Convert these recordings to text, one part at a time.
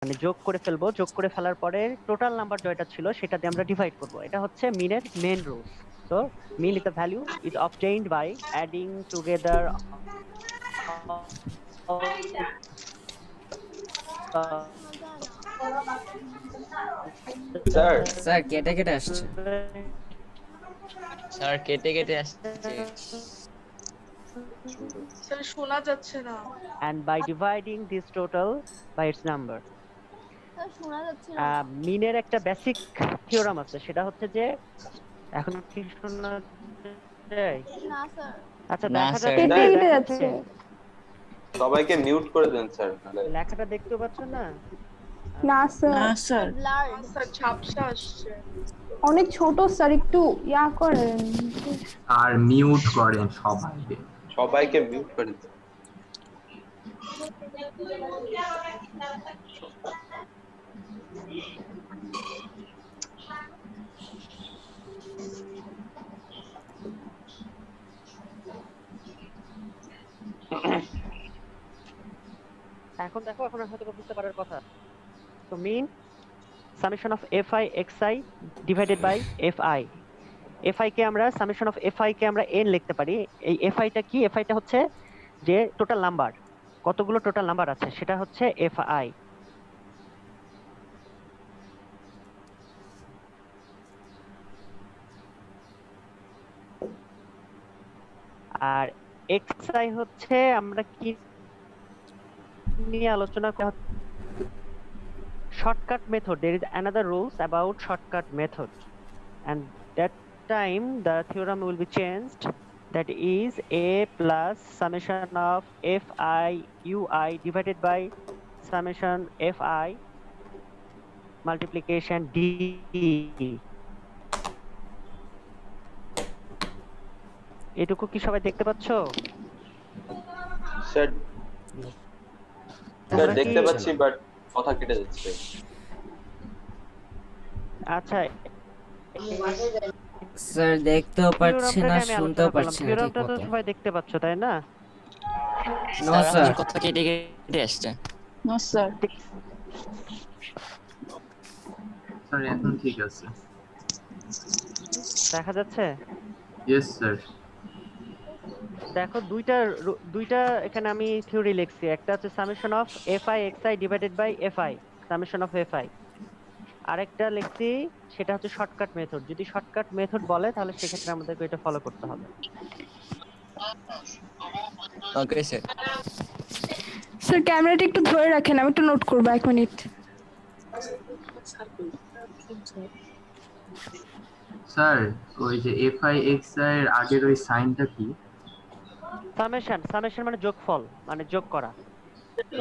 মানে যোগ করে ফেলবো, যোগ করে ফেলার পরে টোটাল নাম্বার যেটা ছিল সেটা দিয়ে আমরা ডিভাইড করব। এটা হচ্ছে মিনের main rules. So mean is the value is obtained by adding together শোনা যায় না। স্যার স্যার কেটে কেটে আসছে। স্যার কেটে কেটে আসছে। স্যার শোনা যাচ্ছে না। and by dividing this total by its number. Sir শোনা যাচ্ছিল না। মিনের একটা বেসিক থিওরাম আছে, সেটা হচ্ছে যে এখন কি শোনা যায়? না স্যার। আচ্ছা না, দেখা স্যার। যাচ্ছে? কেটে কেটে দেখা যাচ্ছে। সবাইকে মিউট করে দেন স্যার, নাহলে লেখাটা দেখতে পাচ্ছ না? না স্যার, না স্যার ব্লার। স্যার ঝাপসা আসছে। অনেক ছোট স্যার, একটু ইয়া করেন। আর মিউট করেন সবাইকে। সবাইকে মিউট করে দেন। এখন দেখো, এখন হয়তো বুঝতে পারার কথা। তো mean summation of fi xi divided by fi। fi কে আমরা সামেশন অফ fi কে আমরা n লিখতে পারি। এই fi টা কি? fi টা হচ্ছে যে টোটাল নাম্বার, কতগুলো টোটাল নাম্বার আছে সেটা হচ্ছে fi। আর xi হচ্ছে আমরা কি নিয়ে আলোচনা করা, shortcut method. There is another rules about shortcut method, and that time the theorem will be changed. That is a plus summation of fi ui divided by summation fi multiplication d. এটুকু কি সবাই দেখতে পাচ্ছো? Sir sir দেখতে পাচ্ছি, but কথা কেটে যাচ্ছে। আচ্ছা, স্যার দেখতেও পাচ্ছি না, শুনতেও পাচ্ছি না ঠিক থিওরামটা তো মতো। সবাই দেখতে পাচ্ছ তাই না? No sir sir. আপনার কথা কেটে কেটে আসছে। না স্যার। স্যার এখন ঠিক আছে। দেখা যাচ্ছে? Yes sir. দেখো দুইটা এখানে আমি থিওরি লিখছি। একটা হচ্ছে summation of fi xi divided by fi, summation of fi। আরেকটা লিখছি সেটা হচ্ছে শর্টকাট মেথড। যদি শর্টকাট মেথড বলে তাহলে সেক্ষেত্রে আমাদেরকে এটা ফলো করতে হবে। Okay sir. স্যার ক্যামেরাটা একটু ধরে রাখেন, আমি একটু নোট করবো, 1 মিনিট। স্যার ওই যে fi x এর আগের ওই সাইনটা কি? সামেশন মানে যোগফল, মানে যোগ করা।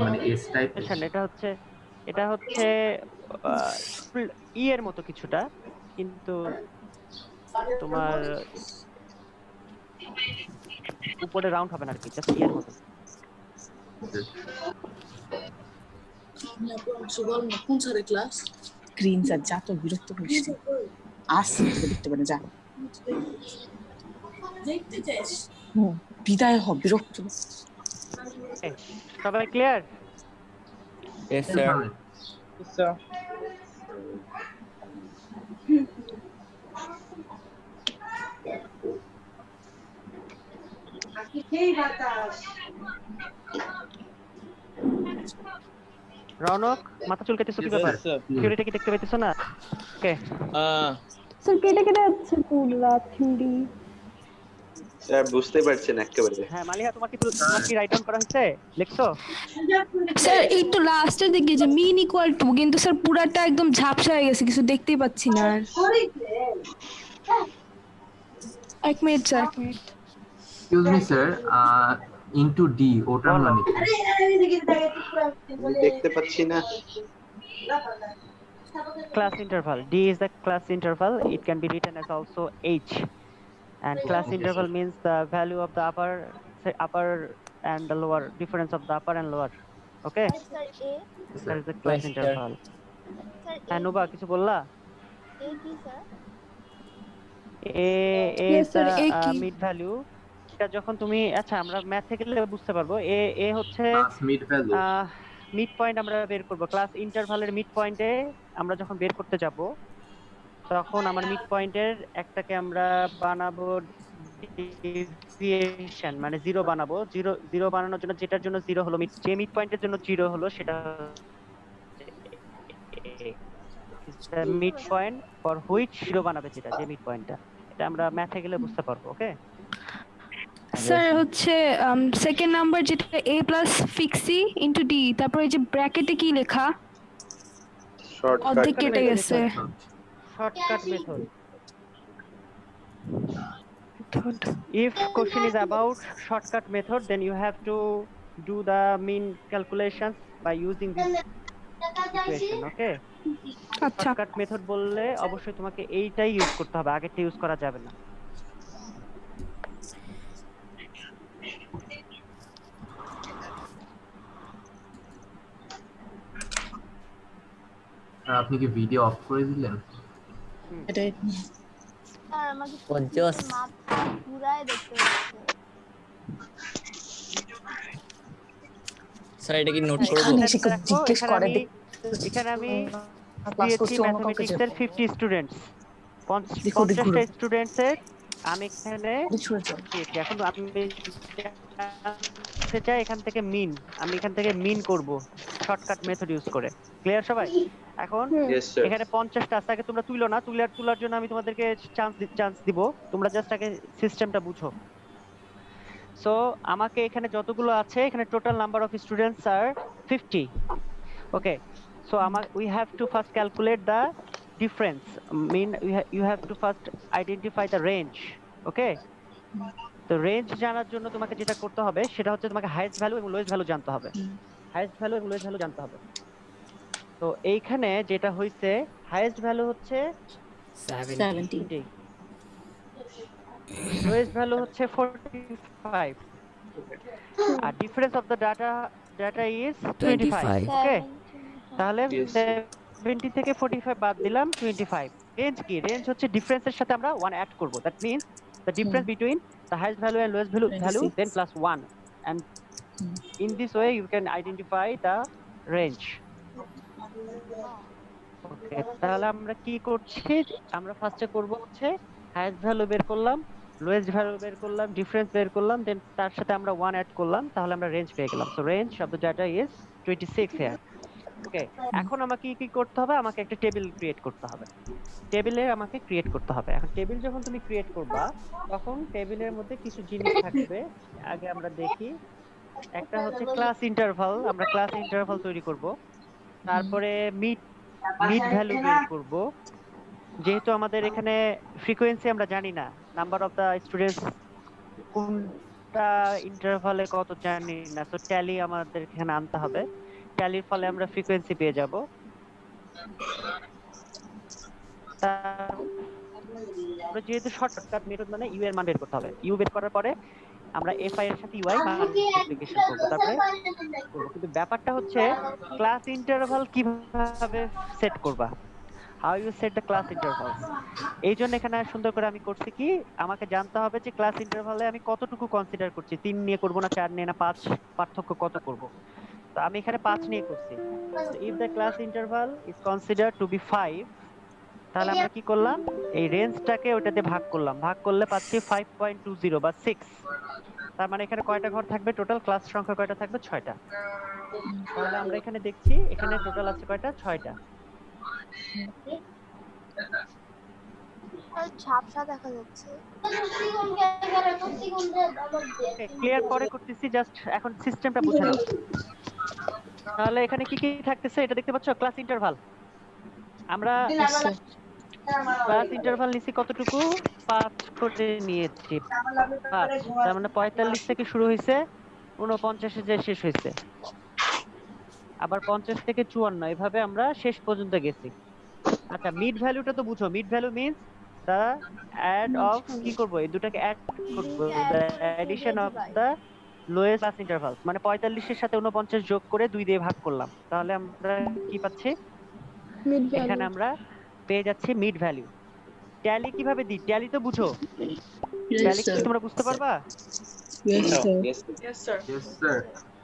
মানে s টাইপ। সামেশন এটা হচ্ছে ই এর মতো কিছুটা, কিন্তু তোমার উপরে রাউন্ড হবে না আর কি, জাস্ট ই এর মতো। গ্রিন স্যার যা, তো বিরক্ত করিস না। আসছি তোকে দেখতে পারে, যা বিদায় হ, বিরক্ত। সবাই ক্লিয়ার? Yes sir. রৌনক, মাথা চুলকাইতেছো কি ব্যাপার? থিওরিটা কি দেখতে পাইতেছো না? ওকে, স্যার কেটে কেটে যাচ্ছে পুরো থিওরি। স্যার বুঝতে পারছেন একেবারে। হ্যাঁ মালিহা, তোমার কি রাইট ডাউন করা হয়েছে? লিখছো? স্যার এই তো লাস্টের দিকে যে মিন ইকুয়াল টু, কিন্তু স্যার পুরাটা একদম ঝাপসা হয়ে গেছে, কিছু দেখতেই পাচ্ছি না আর। 1 minute sir, 1 minute. Excuse me sir, into D ওটার মানে কি? আমি দেখতে পাচ্ছি না। Class interval. D is the class interval. It can be written as also H. And class Okay, interval sir. means the value of the upper and the lower, difference of the upper and lower. Okay? Sir A That is the class Yes, sir. interval. Sir হ্যাঁ নুবা, কিছু বললা? এ কি sir? A Yes, is sir, the A কি? mid value. এটা যখন তুমি, আচ্ছা আমরা ম্যাথ থেকে গেলে বুঝতে পারবো। A হচ্ছে মিড ভ্যালু। মিড পয়েন্ট আমরা বের করব। ক্লাস ইন্টারভালের মিড পয়েন্টে আমরা যখন বের করতে যাব তখন আমার মিড পয়েন্টের একটাকে আমরা বানাবো ডেভিয়েশন, মানে জিরো বানাবো। জিরো বানানোর জন্য যেটার জন্য জিরো হলো, যে মিড পয়েন্টের জন্য জিরো হলো সেটা mid point for which zero বানাবে, যেটা যে মিড পয়েন্টটা। এটা আমরা ম্যাথে গেলে বুঝতে পারবো। ওকে স্যার হচ্ছে সেকেন্ড নাম্বার যেটা a plus Fixy into d, তারপর এই যে ব্র্যাকেটে কি লেখা শর্টকাট অর্ধেক কেটে গেছে। shortcut method. If question is about shortcut method, then you have to do the mean calculations by using this equation. Okay? আচ্ছা shortcut method বললে অবশ্যই তোমাকে এইটাই ইউজ করতে হবে, আগেরটা ইউজ করা যাবে না। আপনি কি ভিডিও অফ করে দিলেন? এটাই স্যার আমাকে পঞ্চাশ। মাথা ঘুরায় দেখতে হচ্ছে। স্যার এটা কি নোট করব? এখানে এসে দেখো, জিজ্ঞেস এখানে করে আমি ক্লাস দিয়েছি করছি অন্য কাউকে ম্যাথমেটিক্সের 50 স্টুডেন্টস, দেখো, দেখো। 50টা স্টুডেন্টসের আমি এখানে ছুঁড়ে চল দিয়েছি। এখন আমি জানতে চাই এখান থেকে মিন, আমি এখান থেকে মিন করব শর্টকাট মেথড ইউজ করে। ক্লিয়ার সবাই? এখন ইয়েস স্যার এখানে 50টা আছে, আগে তোমরা তুলো না, তোলার জন্য আমি তোমাদেরকে চান্স দিব, তোমরা জাস্ট আগে সিস্টেমটা বুঝো। সো আমাকে এখানে যতগুলো আছে, এখানে টোটাল নাম্বার অফ স্টুডেন্টস আর 50। Okay, so we have to first calculate the difference, mean you have to first identify the range. Okay, তো রেঞ্জ জানার জন্য তোমাকে যেটা করতে হবে সেটা হচ্ছে তোমাকে হাইয়েস্ট ভ্যালু এবং লোয়েস্ট ভ্যালু জানতে হবে। হাইয়েস্ট ভ্যালু এবং লোয়েস্ট ভ্যালু জানতে হবে। তো এইখানে যেটা হইছে, হাইয়েস্ট ভ্যালু হচ্ছে 70 লোয়েস্ট ভ্যালু হচ্ছে 45, আর difference of the data is 25। Okay, তাহলে Yes. 70 থেকে 45 বাদ দিলাম, 25। রেঞ্জ কি? রেঞ্জ হচ্ছে ডিফারেন্সের সাথে আমরা 1 অ্যাড করব। That means the difference between the highest value and lowest value 26. then plus 1, and in this way you can identify the range. Okay, তাহলে আমরা কি করছি, আমরা ফার্স্টে করব হচ্ছে হাইয়েস্ট ভ্যালু বের করলাম, লোয়েস্ট ভ্যালু বের করলাম, ডিফারেন্স বের করলাম, দেন তার সাথে আমরা 1 অ্যাড করলাম, তাহলে আমরা রেঞ্জ পেয়ে গেলাম। So range of the data is 26 here. Okay, এখন আমাকে কি করতে হবে, আমাকে একটা টেবিল ক্রিয়েট করতে হবে। আমাকে ক্রিয়েট করতে হবে। এখন টেবিল যখন তুমি ক্রিয়েট করবা তখন টেবিলের মধ্যে কিছু জিনিস থাকবে। আগে আমরা দেখি, একটা হচ্ছে ক্লাস ইন্টারভাল, আমরা ক্লাস ইন্টারভাল তৈরি করব। তারপরে মিড ভ্যালু বের করব। যেহেতু আমাদের এখানে ফ্রিকোয়েন্সি আমরা জানি না, নাম্বার অফ দা স্টুডেন্টস কোনটা ইন্টারভালে কত জানি না, সো ট্যালি আমাদের এখানে আনতে হবে। ট্যালির ফলে আমরা ফ্রিকোয়েন্সি পেয়ে যাব। তারপরে যেহেতু শর্টকাট মেথড মানে ইউ এর মান বের করতে হবে, ইউ বের করার পরে আমরা এফআই এর সাথে ইউআই মাল্টিপ্লিকেশন করব, তারপরে করব। কিন্তু ব্যাপারটা হচ্ছে ক্লাস ইন্টারভাল কিভাবে সেট করবা, how you set the class interval. এই জন্য এখানে সুন্দর করে আমি করছি কি, আমাকে জানতে হবে যে ক্লাস ইন্টারভালে আমি কতটুকু কনসিডার করছি, 3 নিয়ে করব না 4 নিয়ে না 5, পার্থক্য কত করব। তো আমি এখানে 5 নিয়ে করছি। If the class interval is considered to be 5, তাহলে আমরা কি করলাম, এই রেঞ্জটাকে ওটাতে ভাগ করলাম, ভাগ করলে পাচ্ছি 5.20 বা 6। তার মানে এখানে কয়টা ঘর থাকবে, টোটাল ক্লাস সংখ্যা কয়টা থাকবে, 6টা। তাহলে আমরা এখানে দেখছি এখানে টোটাল আছে কয়টা, 6টা। আর ঝাপসা দেখা যাচ্ছে। ক্লিয়ার পরে করতেছি, জাস্ট এখন সিস্টেমটা বুঝে নাও। তাহলে এখানে কি কি থাকতেছে এটা দেখতে পাচ্ছ, ক্লাস ইন্টারভাল। আমরা ক্লাস ইন্টারভাল নিছি কতটুকু, 5 করে নিয়েছি। 5, তার মানে 45 থেকে শুরু হইছে, 49 যে শেষ হইছে। আবার 50 থেকে 54, এইভাবে আমরা শেষ পর্যন্ত গেছি। আচ্ছা, মিড ভ্যালুটা তো বুঝো, mid value means the add of, কি করব, এই দুটাকে অ্যাড করব, the addition of the lowest class intervals. মানে 45 এর সাথে 49 যোগ করে 2 দিয়ে ভাগ করলাম, তাহলে আমরা কি পাচ্ছি, এখানে আমরা পেয়ে যাচ্ছি মিড ভ্যালু। ট্যালি কিভাবে দিই, ট্যালি তো বুঝো, ট্যালি কি তোমরা বুঝতে পারবা? Yes, sir. Yes, sir. Yes, sir.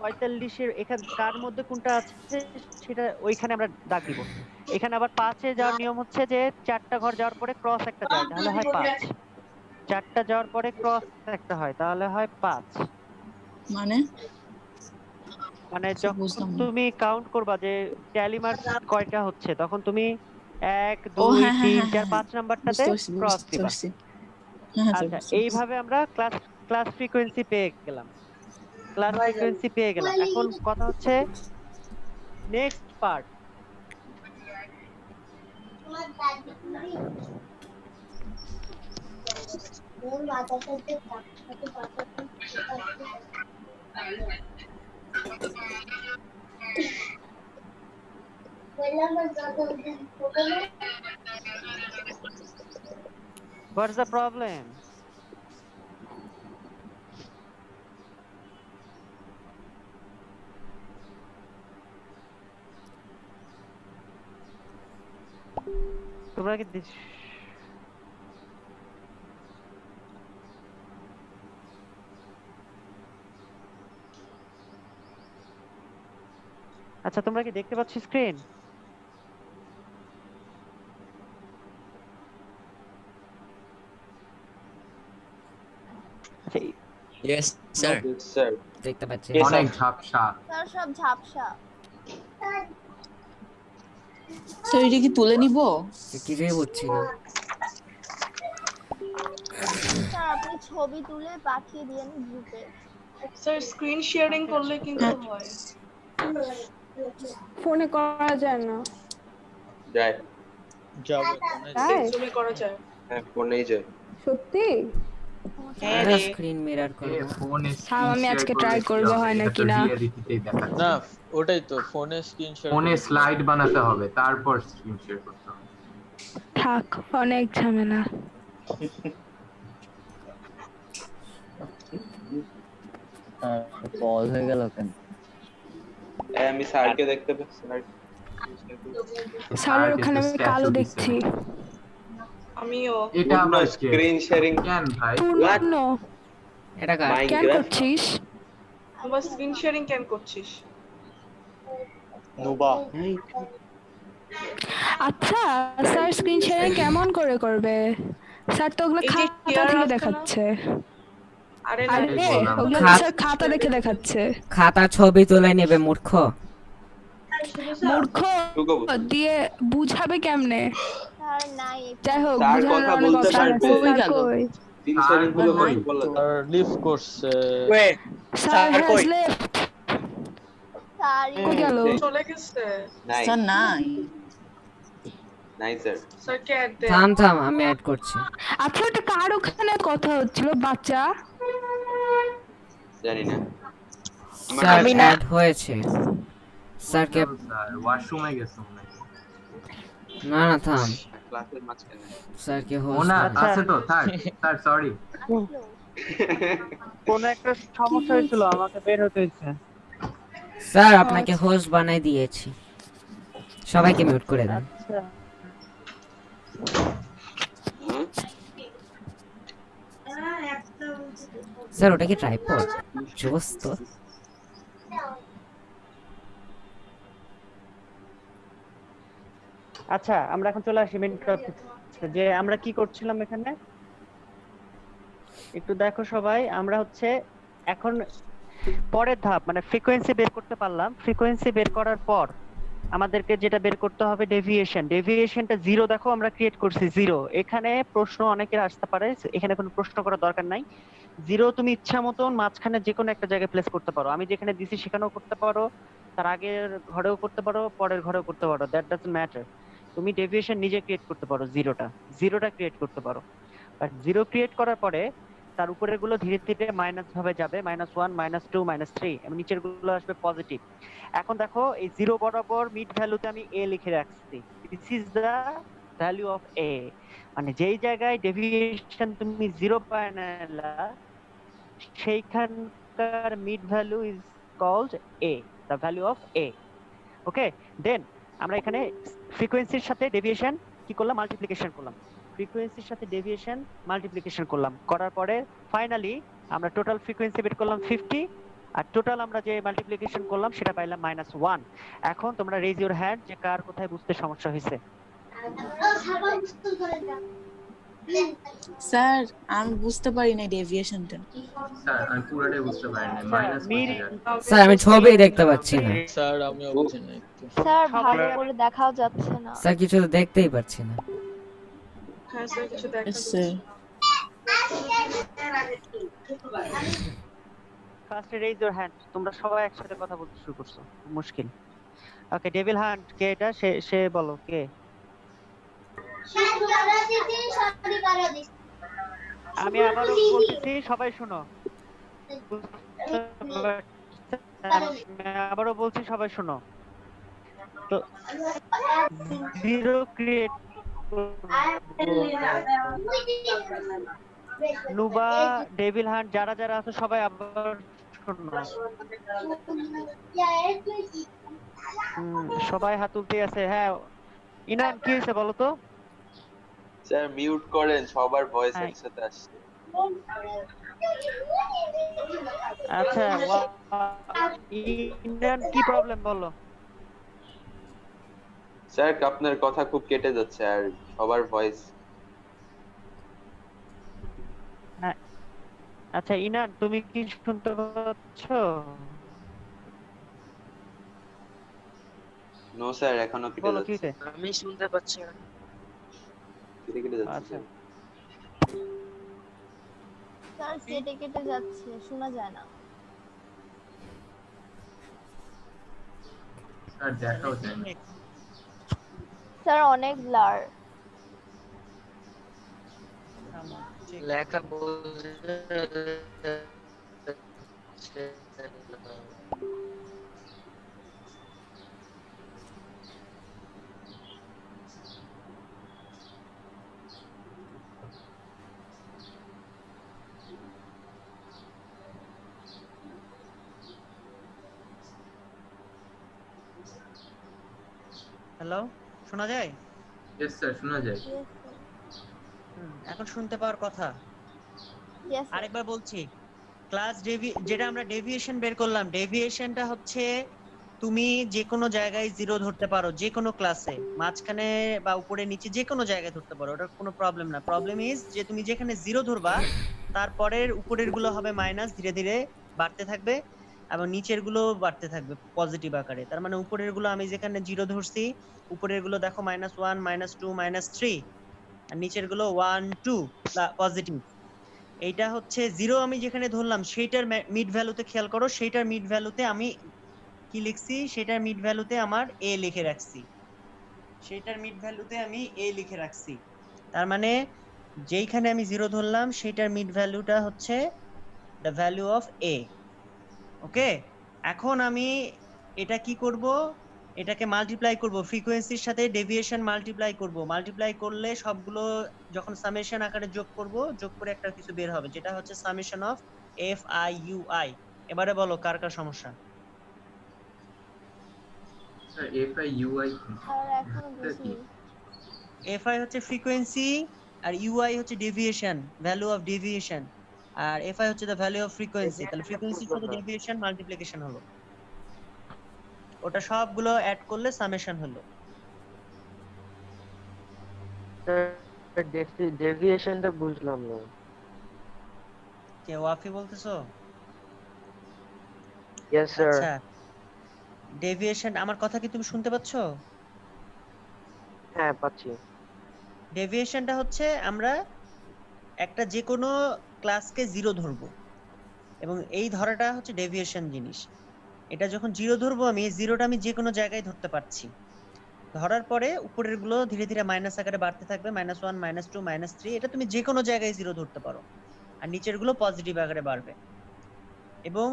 45 এর এখানে কার মধ্যে কোনটা আছে সেটা ওইখানে আমরা দাগ দিব। এখানে আবার 5 এ যাওয়ার নিয়ম হচ্ছে যে 4টা ঘর যাওয়ার পরে ক্রস একটা যায় তাহলে হয় 5। 4টা যাওয়ার পরে ক্রস একটা হয় তাহলে হয় 5। মানে মানে আচ্ছা, যখন বুঝলাম না। তুমি কাউন্ট করবা যে ট্যালি মার্ক কয়টা হচ্ছে তখন তুমি 1 ও 2 হ্যাঁ হ্যাঁ 3 হ্যাঁ 4 হ্যাঁ 5 নাম্বারটাতে বুঝতে পারছি ক্রস বুঝতে দিবা। পারছি। হ্যাঁ হ্যাঁ স্যার আচ্ছা বুঝতে পারছি। এইভাবে আমরা ক্লাস ফ্রিকোয়েন্সি পেয়ে গেলাম। ক্লাস ফ্রিকোয়েন্সি পেয়ে গেলাম। এখন কথা হচ্ছে next part. What's the problem? তোমরা কি আচ্ছা তোমরা কি দেখতে পাচ্ছ স্ক্রিন? আচ্ছা ইয়েস স্যার। স্যার দেখতে পাচ্ছি। Yes, অনেক sir. ঝাপসা। স্যার সব ঝাপসা। স্যার এটা কি তুলে নিব? কিছুই বুঝছি না। স্যার আপনি ছবি তুলে পাঠিয়ে দিয়েন গ্রুপে। স্যার স্ক্রিন শেয়ারিং করলে কিন্তু হয়। ফোনে করা যায় না। যায়। তাই জুমে করা যায়। হ্যাঁ ফোনেই যায়। সত্যি? স্ক্রিন মিরর করব। ফোনে হ্যাঁ, আমি আজকে try করবো, হয় নাকি না। রিয়ালিটিতেই দেখাচ্ছে। না ওটাই তো ফোনে স্ক্রিন শেয়ার ফোনে স্লাইড বানাতে হবে তারপর স্ক্রিন শেয়ার করতে হবে। থাক, অনেক ঝামেলা। পজ হয়ে গেল কেন? আমি স্যারকে দেখতে পাচ্ছি স্যার। স্যারের ওখানে আমি statue কালো দিছে। দেখছি। আমিও। এটা আবার স্ক্রিন শেয়ারিং কেন ভাই? পূর্ণ, এটা কার? কেন মাইনক্রাফট করছিস? আবার স্ক্রিন শেয়ারিং কেন করছিস? নোবা। আচ্ছা, স্যার স্ক্রিন শেয়ারিং কেমন করে করবে? স্যার তো ওগুলো এই যে খাতা share থেকে আছে না? দেখাচ্ছে। আরে না আরে বললাম। ওগুলো খাত- স্যার খাতা দেখে দেখাচ্ছে। খাতা ছবি তুলে নেবে মূর্খ। মূর্খ টুকু বল। দিয়ে বুঝাবে কেমনে? স্যার নাই। যাই হোক, স্যার বুঝানোর কথা অনেক বলতে option পারবে। আছে। কই স্যার গেল? কই? স্ক্রিন শেয়ারিং গুলো নাই বলে দাও। আর লিভ করছে। Sir has left। স্যার কই গেল? চলে গেছে। নাই স্যার নাই। নাই স্যার। স্যার কে অ্যাড দেন? থাম থাম আমি অ্যাড করছি। আচ্ছা, ওটা কার ওখানে কথা হচ্ছিল? বাচ্চা? জানি না। স্যার অ্যাড হয়েছে। স্যারকে স্যার ওয়াশরুমে গেছে মনে হয়। না না থাম। ক্লাসের মাঝখানে। স্যারকে ও হোস্ট না আচ্ছা। আছে তো থাক। Sir sorry. আসলো। কোন একটা সমস্যা হয়েছিল আমাকে বের হতে হয়েছে। স্যার আপনাকে হোস্ট বানাই দিয়েছি। সবাইকে মিউট করে দেন। আচ্ছা স্যার ওটা কি ট্রাইপড? জোস তো। আচ্ছা আমরা এখন চলে আসি মেইন টপিক যে আমরা কি করছিলাম এখানে। একটু দেখো সবাই, আমরা হচ্ছে এখন পরের ধাপ মানে ফ্রিকোয়েন্সি বের করতে পারলাম। ফ্রিকোয়েন্সি বের করার পর আমাদেরকে যেটা বের করতে হবে ডেভিয়েশন। ডেভিয়েশনটা 0 দেখো আমরা ক্রিয়েট করছি 0। এখানে প্রশ্ন অনেকের আসতে পারে, এখানে কোনো প্রশ্ন করার দরকার নাই। 0 তুমি ইচ্ছা মতন মাঝখানে যে কোনো একটা জায়গায় প্লেস করতে পারো। আমি যেখানে দিছি সেখানেও করতে পারো, তার আগের ঘরেও করতে পারো, পরের ঘরেও করতে পারো, দ্যাট ডাজন্ট ম্যাটার। তুমি ডেভিয়েশন নিজে ক্রিয়েট করতে পারো, জিরোটা ক্রিয়েট করতে পারো। বাট 0 ক্রিয়েট করার পরে তার উপরের গুলো ধীরে ধীরে মাইনাস ভাবে যাবে, -1 -2 -3 এবং নিচের গুলো আসবে পজিটিভ। এখন দেখো এই 0 বরাবর মিড ভ্যালুতে আমি a লিখে রাখছি। This is the value of a, মানে যেই জায়গায় ডেভিয়েশন তুমি 0 পাইলা সেইখানকার mid value is called a, the value of a। Okay, then আমরা এখানে ফ্রিকোয়েন্সির সাথে ডেভিয়েশন কি করলাম, মাল্টিপ্লিকেশন করলাম। ফ্রিকোয়েন্সির সাথে ডেভিয়েশন মাল্টিপ্লিকেশন করলাম, করার পরে ফাইনালি আমরা টোটাল ফ্রিকোয়েন্সি বের করলাম 50 আর টোটাল আমরা যে মাল্টিপ্লিকেশন করলাম সেটা পাইলাম -1। এখন তোমরা রেজ ইওর হ্যান্ড যে কার কোথায় বুঝতে সমস্যা হয়েছে। স্যার আমি বুঝতে পারি না ডেভিয়েশনটা। স্যার আমি পুরোটাই বুঝতে পারি না, মাইনাস স্যার আমি ছবি দেখতে পাচ্ছি না। স্যার আমিও বুঝি না একটু। স্যার ভালো করে দেখাও যাচ্ছে না। স্যার কিছু তো দেখতেই পাচ্ছি না। হ্যাঁ স্যার কিছু দেখা স্যার ফার্স্টে রেজ ইওর হ্যান্ড, তোমরা সবাই একসাথে কথা বলতে শুরু করছো, মুশকিল। ওকে, ডেভিল হান্ট কে এটা? সে বলো কে? আমি আবারও বলতেছি, সবাই শোনো। আমি আবারও বলছি, সবাই শোনো। তো জিরো ক্রিয়েট নুবা, ডেভিল হান্ট যারা যারা আছে সবাই আবার শোনো। সবাই হাত তুলতে আছে। হ্যাঁ ইনাম কি হয়েছে বলো তো? স্যার মিউট করেন, সবার ভয়েস হ্যাঁ। একসাথে আসছে। আচ্ছা ইনাম কি প্রবলেম বলো? স্যার আপনার কথা খুব কেটে যাচ্ছে আর সবার ভয়েস। আচ্ছা ইনান তুমি কি শুনতে পাচ্ছ? নো স্যার এখনো কেটে বলো কি যাচ্ছে। হয়েছে? আমি শুনতে পাচ্ছি না। কেটে যাচ্ছে আচ্ছা। স্যার কেটে কেটে যাচ্ছে, শোনা যায় না। স্যার দেখাও যায় না। স্যার অনেক ব্লার। লেখা বোঝা হ্যালো, শোনা যায়? ইয়েস স্যার শোনা যায়। এখন শুনতে পাওয়ার কথা। ইয়েস আরেকবার বলছি, ক্লাস যেটা আমরা ডেভিয়েশন বের করলাম, ডেভিয়েশনটা হচ্ছে তুমি যে কোনো জায়গায় জিরো ধরতে পারো, যে কোনো ক্লাসে মাঝখানে বা উপরে নিচে যে কোনো জায়গায় ধরতে পারো, ওটার কোনো প্রবলেম না। প্রবলেম ইজ যে তুমি যেখানে জিরো ধরবা তারপরের উপরের গুলো হবে মাইনাস, ধীরে ধীরে বাড়তে থাকবে, এবং নিচের গুলো বাড়তে থাকবে পজিটিভ আকারে। তার মানে উপরের গুলো আমি যেখানে জিরো ধরছি, উপরের গুলো দেখো -1 -2 -3, আর নিচের গুলো 1 2 পজিটিভ। এইটা হচ্ছে জিরো আমি যেখানে ধরলাম সেইটার মিড ভ্যালুতে খেয়াল করো, সেইটার মিড ভ্যালুতে আমি কি লিখছি, সেটার মিড ভ্যালুতে আমার এ লিখে রাখছি, সেটার মিড ভ্যালুতে আমি এ লিখে রাখছি। তার মানে যেইখানে আমি জিরো ধরলাম সেটার মিড ভ্যালুটা হচ্ছে দ্য ভ্যালু অফ এ। ওকে, এখন আমি এটা কি করব, এটাকে মাল্টিপ্লাই করব, ফ্রিকোয়েন্সির সাথে ডেভিয়েশন মাল্টিপ্লাই করব। মাল্টিপ্লাই করলে সবগুলো যখন সামেশন আকারে যোগ করব, যোগ করে একটা কিছু বের হবে, যেটা হচ্ছে summation of F I U I. এবারে বলো কার কার সমস্যা? স্যার এফআই ইউআই স্যার এখনো বুঝিনি। এফ আই হচ্ছে ফ্রিকোয়েন্সি, আর ইউআই হচ্ছে ডেভিয়েশন, ভ্যালু অফ ডেভিয়েশন, আর এফ আই হচ্ছে দ্য ভ্যালু অফ ফ্রিকোয়েন্সি। তাহলে ফ্রিকোয়েন্সির সাথে ডেভিয়েশন মাল্টিপ্লিকেশন হলো, ওটা সবগুলো অ্যাড করলে সামেশন হলো। ডেভিয়েশনটা বুঝলাম না। কে ওয়াফি বলতেছো? Yes sir. আচ্ছা, ডেভিয়েশন, আমার কথা কি তুমি শুনতে পাচ্ছো? হ্যাঁ পাচ্ছি। ডেভিয়েশনটা হচ্ছে আমরা একটা যে কোনো ক্লাসকে জিরো ধরবো, এবং এই ধরাটা হচ্ছে ডেভিয়েশন জিনিস। এটা যখন জিরো ধরবো, আমি জিরোটা আমি যে কোনো জায়গায় ধরতে পারছি, ধরার পরে উপরের গুলো ধীরে ধীরে মাইনাস আকারে বাড়তে থাকবে, -1 -2 -3, এটা তুমি যে কোনো জায়গায় জিরো ধরতে পারো, আর নিচের গুলো পজিটিভ আকারে বাড়বে। এবং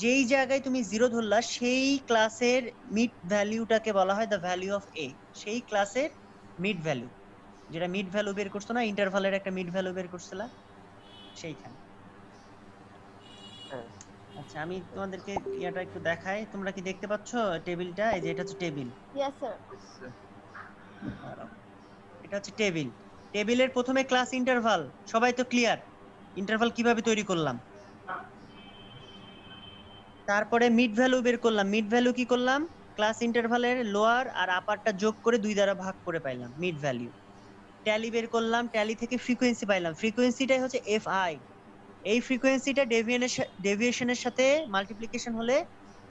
যেই জায়গায় তুমি জিরো ধরলা সেই ক্লাসের মিড ভ্যালুটাকে বলা হয় দ্য ভ্যালু অফ এ। সেই ক্লাসের মিড ভ্যালু, যেটা মিড ভ্যালু বের করছো না, ইন্টারভালের একটা মিড ভ্যালু বের করছিলা, সেইখানে। হ্যাঁ। আচ্ছা, আমি তোমাদেরকে এটা একটু দেখাই, তোমরা কি দেখতে পাচ্ছ টেবিলটা? এই যে এটা হচ্ছে টেবিল, ইয়েস স্যার। এটা হচ্ছে টেবিল। টেবিলের প্রথমে ক্লাস ইন্টারভাল, সবাই তো ক্লিয়ার? ইন্টারভাল কিভাবে তৈরি করলাম? তারপরে মিড ভ্যালু বের করলাম। মিড ভ্যালু কি করলাম? ক্লাস ইন্টারভালের লোয়ার আর আপারটা যোগ করে 2 দ্বারা ভাগ করে পাইলাম মিড ভ্যালু। ট্যালি বের করলাম, ট্যালি থেকে ফ্রিকোয়েন্সি পাইলাম। ফ্রিকোয়েন্সিটাই হচ্ছে এফআই। এই ফ্রিকোয়েন্সিটা ডেভিয়েশনের সাথে মাল্টিপ্লিকেশন হলে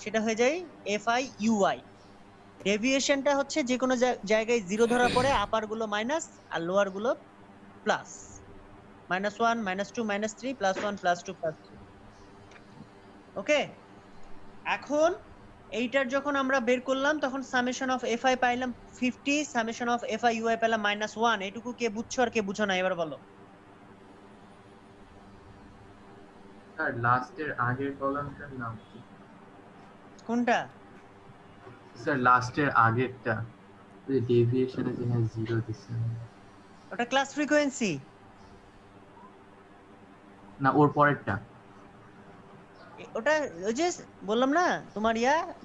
সেটা হয়ে যায় এফআই ইউআই। ডেভিয়েশনটা হচ্ছে যে কোনো জায়গায় 0 ধরা পড়ে আপার গুলো মাইনাস আর লোয়ার গুলো প্লাস। -1 -2 -3 +1 +2 +3। ওকে, এখন এইটার যখন আমরা বের করলাম তখন সামেশন অফ এফআই পাইলাম 50, সামেশন অফ এফআই ইউআই পেলাম -1। এটুকু কে বুঝছো আর কে বুঝো না এবার বলো। স্যার লাস্টের আগের কলামটার নাম কি? কোনটা? স্যার লাস্টের আগেরটা, ওই ডেভিয়েশনে যেখানে 0 দিছেন। ওটা ক্লাস ফ্রিকোয়েন্সি। না, ওর পরেরটা। ওটা ওই যে বললাম না তোমার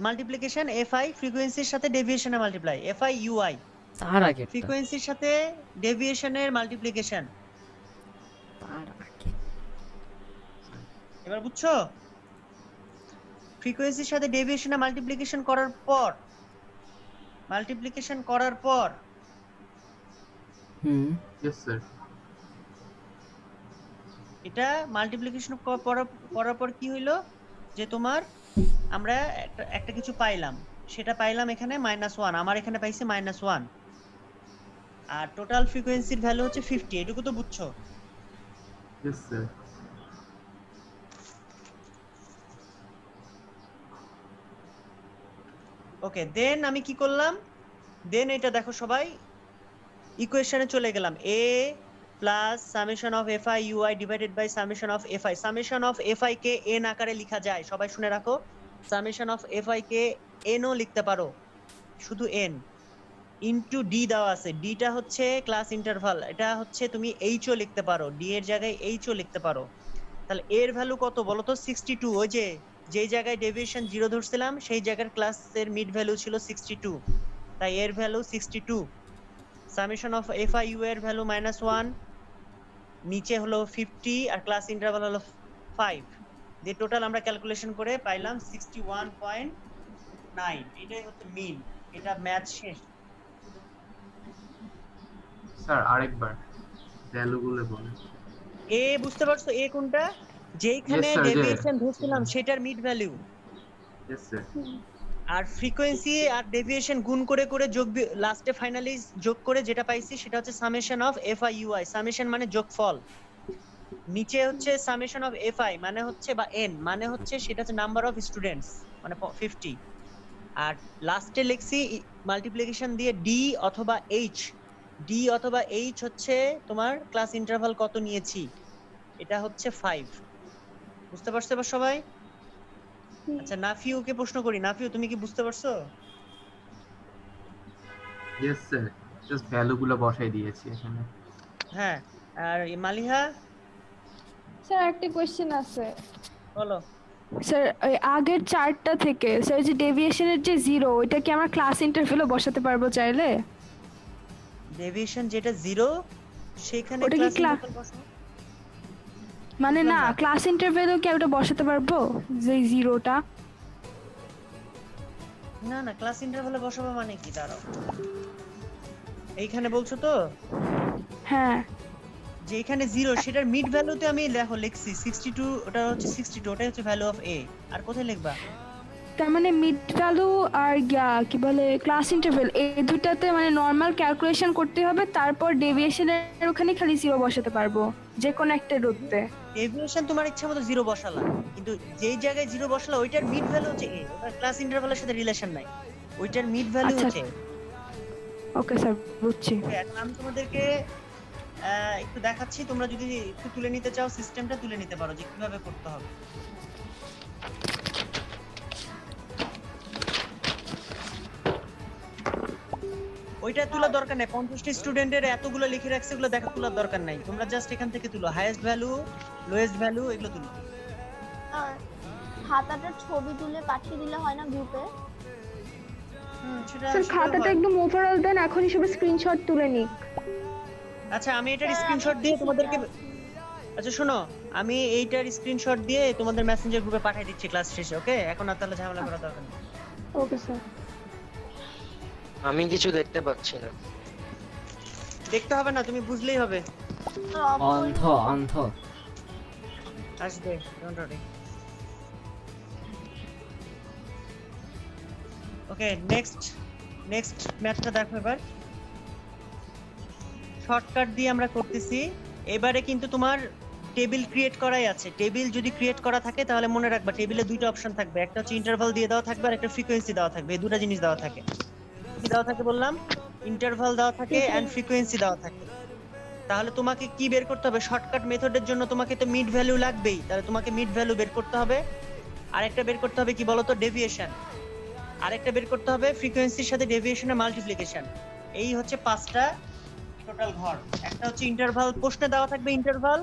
মাল্টিপ্লিকেশন এফআই ফ্রিকোয়েন্সির সাথে ডেভিয়েশনের মাল্টিপ্লাই, এফআই ইউআই তার আগে ফ্রিকোয়েন্সির সাথে ডেভিয়েশনের মাল্টিপ্লিকেশন। তার আগে এবার বুঝছো? ফ্রিকোয়েন্সির সাথে ডেভিয়েশনের মাল্টিপ্লিকেশন করার পর ইয়েস স্যার। এটা মাল্টিপ্লিকেশন করার পর কি হইলো যে তোমার আমরা একটা কিছু পাইলাম, সেটা পাইলাম এখানে -1, আমার এখানে পাইছি -1, আর টোটাল ফ্রিকোয়েন্সির ভ্যালু হচ্ছে 50। এটুকু তো বুঝছো? Yes sir. ওকে, দেন আমি কি করলাম? দেন এটা দেখো সবাই, ইকুয়েশনে চলে গেলাম। a plus summation of F I U I divided by summation of F I. Summation of F I কে n আকারে লেখা যায়, সবাই শুনে রাখো। সামেশন অফ এফআই কে n ও লিখতে পারো, শুধু n ইনটু ডি দেওয়া আছে। ডিটা হচ্ছে ক্লাস ইন্টারভাল, এটা হচ্ছে তুমি এইচ ও লিখতে পারো, ডি এর জায়গায় এইচ ও লিখতে পারো। তাহলে এর ভ্যালু কত বলো তো? 62। ওই যে যেই জায়গায় ডেভিয়েশন 0 ধরছিলাম সেই জায়গার ক্লাসের মিড ভ্যালু ছিল 62, তাই এর value 62। Summation of F I U এর ভ্যালু -1, নিচে হলো 50 আর ক্লাস ইন্টারভাল হলো 5। দিয়ে টোটাল আমরা ক্যালকুলেশন করে পাইলাম 61.9। এটাই হচ্ছে মিন। এটা ম্যাথ শেষ। স্যার আরেকবার ভ্যালুগুলো বলেন। এ বুঝতে পারছো? এ কোনটা? যেইখানে Yes, sir, ডেভিয়েশন ধরছিলাম সেটার মিড ভ্যালু। Yes sir. আর ফ্রিকোয়েন্সি আর ডেভিয়েশন গুণ করে করে লাস্টে ফাইনালি যোগ করে যেটা পাইছি সেটা হচ্ছে সামেশন অফ এফআই ইউআই। সামেশন মানে যোগফল। নিচে হচ্ছে সামেশন অফ এফআই মানে হচ্ছে বা এন মানে হচ্ছে সেটা হচ্ছে নাম্বার অফ স্টুডেন্টস মানে 50। আর লাস্টে লিখছি মাল্টিপ্লিকেশন দিয়ে ডি অথবা এইচ। ডি অথবা এইচ হচ্ছে তোমার ক্লাস ইন্টারভাল কত নিয়েছি, এটা হচ্ছে 5। বুঝতে পারছো এবার সবাই? আচ্ছা, নাফিউকে প্রশ্ন করি। নাফিউ, তুমি কি বুঝতে পারছো? ইয়েস স্যার, জাস্ট ভ্যালুগুলো বসাই দিয়েছি এখানে। হ্যাঁ, আর মালিহা স্যার একটা কোশ্চেন আছে। বলো। স্যার ওই আগের চার্টটা থেকে স্যার যে ডেভিয়েশনের যে 0 ওইটা কি আমরা ক্লাস ইন্টারভ্যালও বসাতে পারবো চাইলে? ডেভিয়েশন যেটা 0 সেখানে ওটা কি ক্লাস ইন্টারভাল বসাবো? মানে বুঝলাম না, না। ক্লাস ইন্টারভ্যালও কি ওটা বসাতে পারবো যে 0টা? না না, ক্লাস ইন্টারভালে বসাবো মানে কি? দাঁড়াও, এইখানে বলছো তো হ্যাঁ, যে এখানে 0 সেটার মিড ভ্যালুতে আমি লিখছি 62। ওটা হচ্ছে 62, ওটাই হচ্ছে ভ্যালু অফ এ। আর কোথায় লিখবা? তার মানে মিড ভ্যালু আর কি বলে ক্লাস ইন্টারভ্যাল এই দুটাতে মানে নরমাল ক্যালকুলেশন করতে হবে, তারপর ডেভিয়েশনের ওখানে খালি 0 বসাতে পারবো যে কোনো একটা রুটতে। ডেভিয়েশন তোমার ইচ্ছা মতো 0 বসালা, কিন্তু যেই জায়গায় 0 বসালা ওইটার মিড ভ্যালু হচ্ছে এ। ওটার ক্লাস ইন্টারভালের সাথে রিলেশন নাই, ওইটার মিড ভ্যালু আচ্ছা। হচ্ছে। ওকে স্যার, বুঝছি। এখন আমি তোমাদেরকে একটু দেখাচ্ছি, তোমরা যদি একটু তুলে নিতে চাও সিস্টেমটা তুলে নিতে পারো যে কিভাবে করতে হবে। ওইটা তোলার দরকার নাই, 50টি স্টুডেন্টের এতগুলো লিখে রাখছে, এগুলো দেখা তোলার দরকার নাই। তোমরা জাস্ট এখান থেকে তুলো, হাইয়েস্ট ভ্যালু, লোয়েস্ট ভ্যালু, এগুলো তুলো। আর খাতাটার ছবি তুলে পাঠিয়ে দিলে হয় না গ্রুপে? সেটা স্যার খাতাটা একদম ওভারঅল দেন, এখনই সব স্ক্রিনশট তুলে নিক। আচ্ছা, আমি এটার স্ক্রিনশট দিয়ে তোমাদেরকে আচ্ছা শোনো, আমি এইটার স্ক্রিনশট দিয়ে তোমাদের মেসেঞ্জার গ্রুপে পাঠিয়ে দিচ্ছি ক্লাস শেষে, ওকে? এখন আর তাহলে ঝামেলা করা দরকার নেই। Okay sir. আমি কিছু দেখতে পাচ্ছি না। দেখতে হবে না, তুমি বুঝলেই হবে। অন্ধ অন্ধ। আসবে, ডোন্ট ওয়ারি। ওকে, নেক্সট ম্যাথটা দেখো এবার। শর্টকাট দিয়ে আমরা করতেছি। এবারে কিন্তু তোমার টেবিল ক্রিয়েট করাই আছে। টেবিল যদি ক্রিয়েট করা থাকে তাহলে মনে রাখবা টেবিলে দুইটা অপশন থাকবে, একটা হচ্ছে ইন্টারভাল দিয়ে দেওয়া থাকবে আর একটা ফ্রিকোয়েন্সি দেওয়া থাকবে। এই দুটো জিনিস দেওয়া থাকে। কি দেওয়া থাকে বললাম? ইন্টারভাল দেওয়া থাকে এন্ড ফ্রিকোয়েন্সি দেওয়া থাকে। তাহলে তোমাকে কি বের করতে হবে? শর্টকাট মেথডের জন্য তোমাকে তো মিড ভ্যালু লাগবেই, তাহলে তোমাকে মিড ভ্যালু বের করতে হবে। আরেকটা বের করতে হবে কি বলতো? ডেভিয়েশন। আরেকটা বের করতে হবে ফ্রিকোয়েন্সির সাথে ডেভিয়েশনের মাল্টিপ্লিকেশন। এই হচ্ছে পাঁচটা টোটাল ঘর। একটা হচ্ছে ইন্টারভাল, প্রশ্নে দেওয়া থাকবে ইন্টারভাল,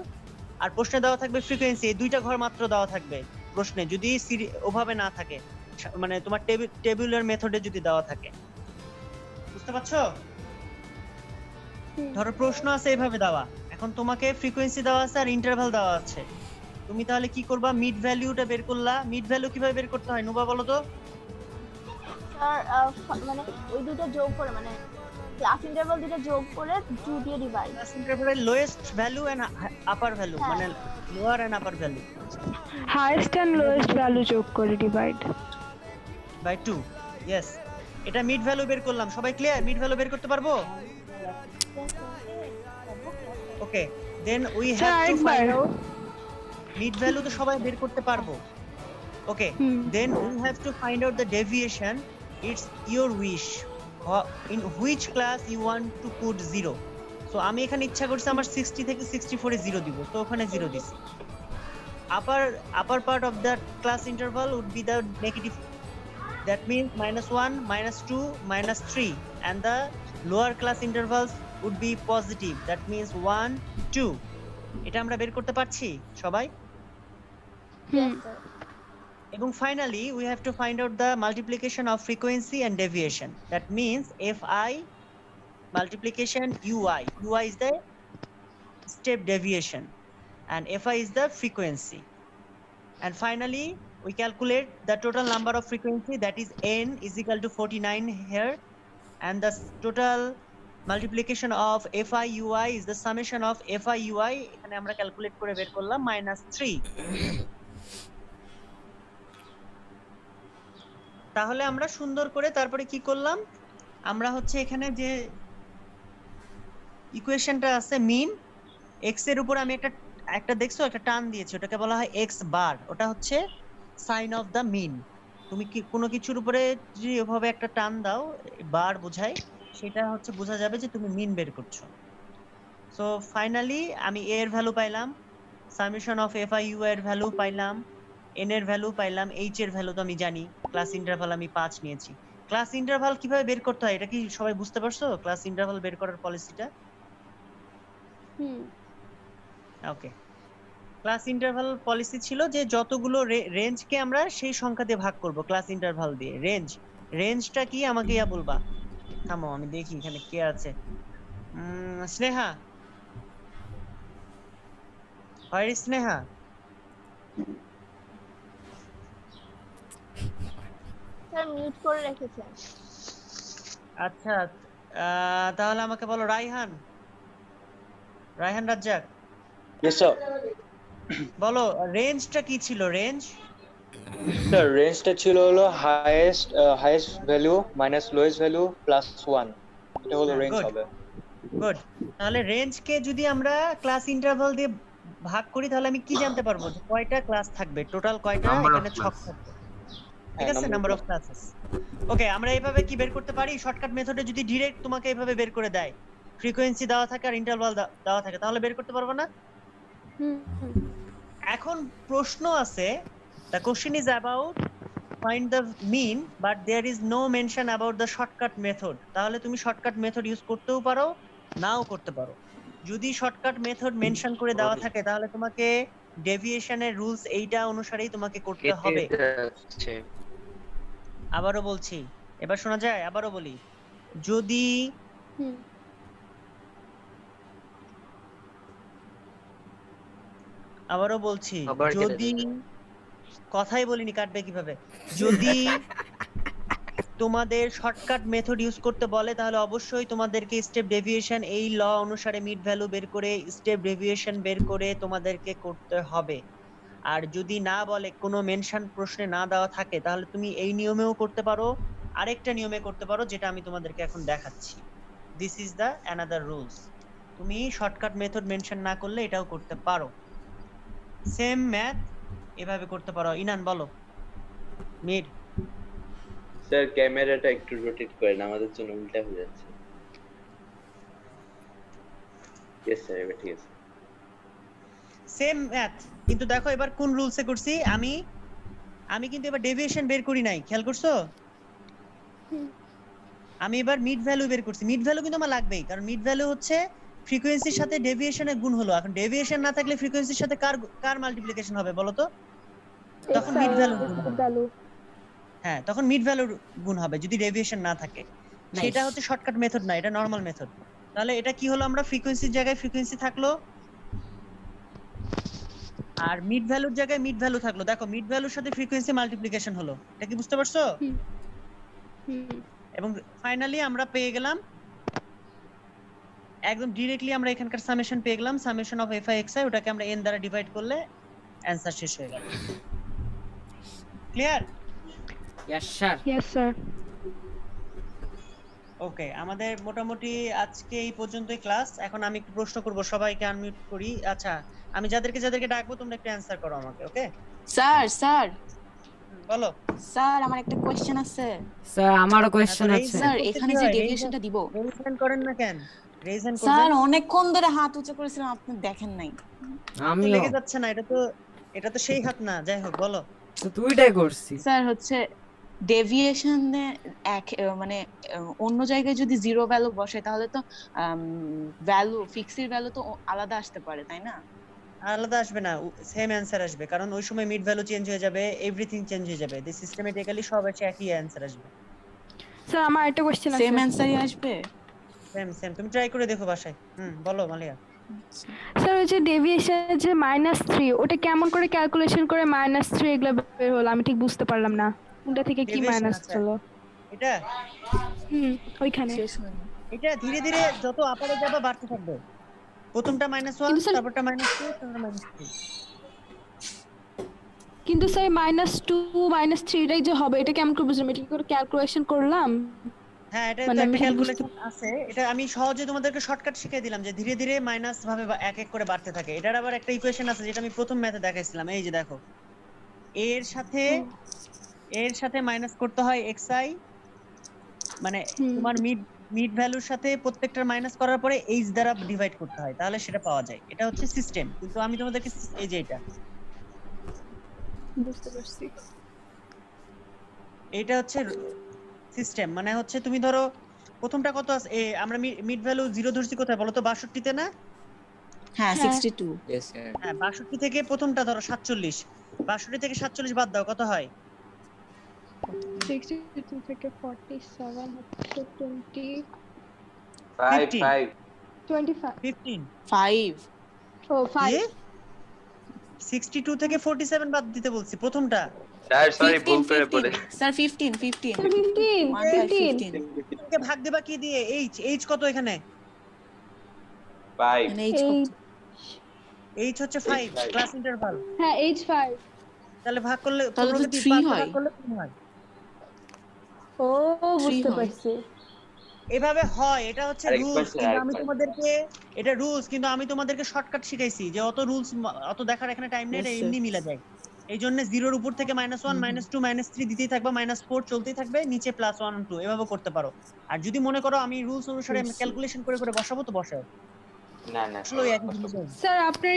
আর প্রশ্নে দেওয়া থাকবে ফ্রিকোয়েন্সি। এই দুইটা ঘর মাত্র দেওয়া থাকবে প্রশ্নে, যদি ওভাবে না থাকে, মানে তোমার টেবিউলার মেথডে যদি দেওয়া থাকে। বুঝতে পারছো? ধরো প্রশ্ন আছে এইভাবে দেওয়া, এখন তোমাকে ফ্রিকোয়েন্সি দেওয়া আছে আর ইন্টারভাল দেওয়া আছে। তুমি তাহলে কি করবা? মিড ভ্যালুটা বের করলা। মিড ভ্যালু কিভাবে বের করতে হয় নুবা বলো তো? স্যার মানে ওই দুটো যোগ করে, মানে ক্লাস ইন্টারভাল দুটো যোগ করে 2 দিয়ে ডিভাইড। ক্লাস ইন্টারভালের lowest value and upper value, মানে lower and upper value highest and lowest value যোগ করে ডিভাইড বাই 2। ইয়েস, এটা মিড ভ্যালু বের করলাম। সবাই ক্লিয়ার? মিড ভ্যালু বের করতে পারবো? Okay, then we have to find out mid value. তো সবাই বের করতে পারবো, okay? Then we have to find out the deviation. It's your wish in which class you want to put 0। So আমি এখানে ইচ্ছা করছি আমার 60 থেকে 64 এ 0 দিব, তো ওখানে 0 দিছি। upper part of that class interval would be the negative, that means -1, -2, -3, and the lower class intervals would be positive, that means 1, 2. এটা আমরা বের করতে পারছি সবাই? এবং finally we have to find out the multiplication of frequency and deviation. That means fi multiplication ui. Ui is the step deviation and fi is the frequency. And finally we calculate the total number of frequency, that is n is equal to 49 here, and the total multiplication of fi ui is the summation of fi ui, এখানে আমরা calculate করে বের করলাম -3। তাহলে আমরা সুন্দর করে তারপরে কি করলাম? আমরা হচ্ছে এখানে যে ইকুয়েশনটা আছে মিন, x এর উপর আমি একটা দেখছো একটা টান দিয়েছি, ওটাকে বলা হয় x বার। ওটা হচ্ছে সাইন অফ দা মিন। তুমি কি কোনো কিছুর উপরে যদি এভাবে একটা টান দাও, বার বোঝায়, সেটা হচ্ছে বোঝা যাবে যে তুমি মিন বের করছো। সো ফাইনালি আমি a এর ভ্যালু পাইলাম, সামেশন অফ fi u এর ভ্যালু পাইলাম, n এর ভ্যালু পাইলাম, h এর ভ্যালু তো আমি জানি, ক্লাস ইন্টারভাল আমি 5 নিয়েছি। ক্লাস ইন্টারভাল কিভাবে বের করতে হয় এটা কি সবাই বুঝতে পারছো? ক্লাস ইন্টারভাল বের করার পলিসিটা? ওকে, ক্লাস ইন্টারভাল পলিসি ছিল যে যতগুলো রেঞ্জকে আমরা সেই সংখ্যা দিয়ে ভাগ করব ক্লাস ইন্টারভাল দিয়ে। রেঞ্জটা কি আমাকে বলবা? থামো আমি দেখি এখানে কে আছে। স্নেহা, হয় স্নেহা? স্যার মিউট করে রেখেছেন। আচ্ছা, তাহলে আমাকে বলো রায়হান রাজ্জাক, ইয়েস স্যার। বলো রেঞ্জটা কি ছিল? স্যার রেঞ্জটা ছিল হলো highest value minus lowest value plus 1, এটা হলো রেঞ্জ হবে। গুড। তাহলে রেঞ্জকে যদি আমরা ক্লাস ইন্টারভাল দিয়ে ভাগ করি তাহলে আমি কি জানতে পারবো যে কয়টা ক্লাস থাকবে, টোটাল কয়টা? এখানে ছক থাকবে, ঠিক আছে? Number of classes. ওকে, আমরা এইভাবে কি বের করতে পারি? শর্টকাট মেথডে যদি ডাইরেক্ট তোমাকে এইভাবে বের করে দেয়, ফ্রিকোয়েন্সি দেওয়া থাকে আর ইন্টারভাল দেওয়া থাকে, তাহলে বের করতে পারবো না? এখন প্রশ্ন আছে, the question is about find the mean but there is no mention about the shortcut method. তাহলে তুমি শর্টকাট মেথড ইউজ করতেও পারো, নাও করতে পারো। যদি শর্টকাট মেথড মেনশন করে দেওয়া থাকে তাহলে তোমাকে ডেভিয়েশনের রুলস এইটা অনুসারেই তোমাকে করতে হবে। আবারও বলছি, এবার শোনা যায়? আবারও বলি, যদি আবারও বলছি, আবার কেটে যদি দিল। কথাই বলিনি কাটবে কিভাবে, যদি তোমাদের শর্টকাট মেথড ইউজ করতে বলে তাহলে অবশ্যই তোমাদেরকে স্টেপ ডেভিয়েশন এই ল অনুসারে মিড ভ্যালু বের করে স্টেপ ডেভিয়েশন বের করে তোমাদেরকে করতে হবে। আর যদি না বলে, কোনো মেনশন প্রশ্নে না দেওয়া থাকে, তাহলে তুমি এই নিয়মেও করতে পারো, আরেকটা নিয়মে করতে পারো, যেটা আমি তোমাদেরকে এখন দেখাচ্ছি। This is the another rules. তুমি শর্টকাট মেথড মেনশন না করলে এটাও করতে পারো। সেম ম্যাথ এভাবে করতে পারো। ইনান বলো। মিড। স্যার ক্যামেরাটা একটু রোটেট করেন, আমাদের জন্য উল্টা হয়ে যাচ্ছে। ইয়েস স্যার, এবার ঠিক আছে। সেম ম্যাথ, কিন্তু দেখো এবার কোন রুলসে করছি আমি কিন্তু এবার ডেভিয়েশন বের করি নাই, খেয়াল করছো? আমি এবার মিড ভ্যালু বের করছি। মিড ভ্যালু কিন্তু আমার লাগবেই, কারণ মিড ভ্যালু হচ্ছে ফ্রিকোয়েন্সির সাথে ডেভিয়েশনের গুণ হলো। এখন ডেভিয়েশন না থাকলে ফ্রিকোয়েন্সির সাথে কার মাল্টিপ্লিকেশন হবে বলো তো? তখন মিড ভ্যালু। হ্যাঁ, তখন মিড ভ্যালুর গুণ হবে যদি ডেভিয়েশন না থাকে। সেটা হচ্ছে শর্টকাট মেথড না, এটা নরমাল মেথড। তাহলে এটা কি হলো, আমরা ফ্রিকোয়েন্সির জায়গায় ফ্রিকোয়েন্সি থাকলো, আর মিড ভ্যালুর জায়গায় মিড ভ্যালু থাকলো। দেখো মিড ভ্যালুর সাথে ফ্রিকোয়েন্সি মাল্টিপ্লিকেশন হলো, এটা কি বুঝতে পারছো? এবং ফাইনালি আমরা পেয়ে গেলাম একদম ডিরেক্টলি, আমরা এখানকার সামেশন পেয়ে গেলাম, সামেশন অফ fi xi, ওটাকে আমরা n দ্বারা ডিভাইড করলে অ্যানসার শেষ হয়ে গেল। Clear? Yes sir. Yes sir. Okay, আমাদের মোটামুটি আজকে এই পর্যন্তই ক্লাস। এখন আমি একটু প্রশ্ন করব, সবাইকে আনমিউট করি। আচ্ছা, আমি যাদেরকে ডাকবো তোমরা একটু অ্যানসার করো আমাকে, ওকে? স্যার বলো। স্যার আমার একটা কোশ্চেন আছে। স্যার আমারও কোশ্চেন আচ্ছা, আছে। স্যার এখানে যে ডেভিয়েশনটা দিব, রেইজ করেন না কেন? রেইজ স্যার করবেন। অনেকক্ষণ ধরে হাত উঁচু করেছিলাম, আপনি দেখেন নাই। আমি আমিও লেগে যাচ্ছে না, এটা তো সেই হাত না। যাই হোক, বলো। তো দুইটাই করছি। স্যার হচ্ছে ডেভিয়েশনে মানে অন্য জায়গায় যদি জিরো ভ্যালু বসে তাহলে তো ভ্যালু ফিক্সড ভ্যালু তো আলাদা আসতে পারে, তাই না? আলাদা আসবে না, সেম অ্যানসার আসবে, কারণ ওই সময় মিড ভ্যালু চেঞ্জ হয়ে যাবে, এভরিথিং চেঞ্জ হয়ে যাবে। দি সিস্টেমেটিক্যালি সব এসে একই অ্যানসার আসবে। স্যার আমার একটা কোশ্চেন আছে। সেম অ্যানসারই আসবে? সেম তুমি ট্রাই করে দেখো বাসায়। বলো মালিয়া। স্যার ওই যে ডেভিয়েশন যে -3, ওটা কেমন করে ক্যালকুলেশন করে -3 এগুলো বের হলো, আমি ঠিক বুঝতে পারলাম না কোনটা থেকে কি Deviation, মাইনাস আচ্ছা। হলো। এটা ওইখানে শেষ হয়নি। এটা ধীরে ধীরে যত আপারে যাবে বাড়তে থাকবে। প্রথমটা -1, কিন্তু স্যার- তারপরটা -2, তারপর -3। কিন্তু স্যার -2 -3 টাই যে হবে, এটা কেমন করে বুঝলাম? এটা কি করে ক্যালকুলেশন করলাম? হ্যাঁ, এটা মানে তো আমি একটা ঠিক ক্যালকুলেশন আছে। এটা আমি সহজে তোমাদেরকে শর্টকাট শিখিয়ে দিলাম যে ধীরে ধীরে মাইনাস ভাবে এক এক করে বাড়তে থাকে। এটার আবার একটা ইকুয়েশন আছে যেটা আমি প্রথম ম্যাথে দেখাইছিলাম। এই যে দেখো, এর সাথে মাইনাস করতে হয় xi, মানে তোমার মিড ভ্যালুর সাথে প্রত্যেকটার মাইনাস করার পরে h দ্বারা ডিভাইড করতে হয়, তাহলে সেটা পাওয়া যায়। এটা হচ্ছে সিস্টেম, কিন্তু আমি তোমাদেরকে এই যে বুঝতে পারছি। এটা হচ্ছে সিস্টেম, মানে হচ্ছে তুমি ধরো প্রথমটা কত আছে, আমরা মিড ভ্যালু 0 ধরছি কোথায় বলো তো? 62 তে না? হ্যাঁ, হ্যাঁ। 62। Yes sir. হ্যাঁ, 62 থেকে প্রথমটা ধরো 47। 62 থেকে 47 বাদ দাও, কত হয়? 62 থেকে 47 হচ্ছে 20 5 15 5 25 15 5 ও 5 62 থেকে 47 বাদ দিতে বলছি প্রথমটা। স্যার সরি ভুল করে পড়ে। স্যার 15 15 তোকে ভাগ দেবা কি দিয়ে? h কত এখানে? 5 মানে এইচ কত? h হচ্ছে 5 ক্লাস ইন্টারভাল। হ্যাঁ h5। তাহলে ভাগ করলে তাহলে তো তোমরা কি 3 পাঁচ হয়। ভাগ করলে 3 হয়। ও বুঝতে হয়। পারছি। এভাবে হয়, এটা হচ্ছে আরেকবার রুলস। স্যার, কিন্তু আমি আরেকবার। তোমাদেরকে এটা রুলস, কিন্তু আমি তোমাদেরকে শর্টকাট শিখাইছি যে অত রুলস অত দেখার এখানে টাইম নেই, Yes, এটা sir. এমনি মিলা যায়। এই জন্য 0 এর উপর থেকে -1 -2 -3 দিতেই থাকবে, -4 চলতেই থাকবে, নিচে +1 2 এভাবে করতে পারো। আর যদি মনে করো আমি রুলস অনুসারে Yes, sir. ক্যালকুলেশন করে করে বসাবো তো বসাও। না না আসলে একই জিনিস। স্যার আপনার